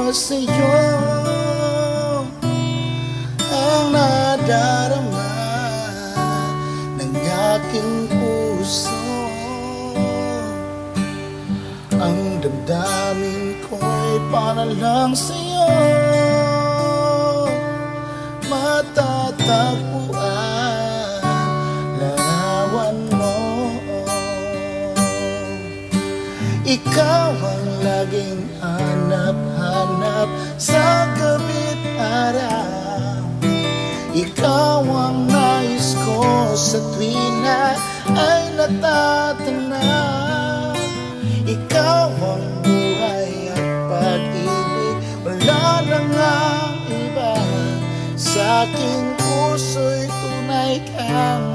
sa'yo ang nadarama ng aking puso. Ang damdamin ko'y para lang sa'yo matatagpuan, larawan mo. Ikaw ang laging hanap-hanap sa gabi't araw. Ikaw ang nais ko sa tuwina ay natatanaw. Ikaw ang buhay at pag-ibig, wala na ngang iba. Sa aking puso'y tunay kang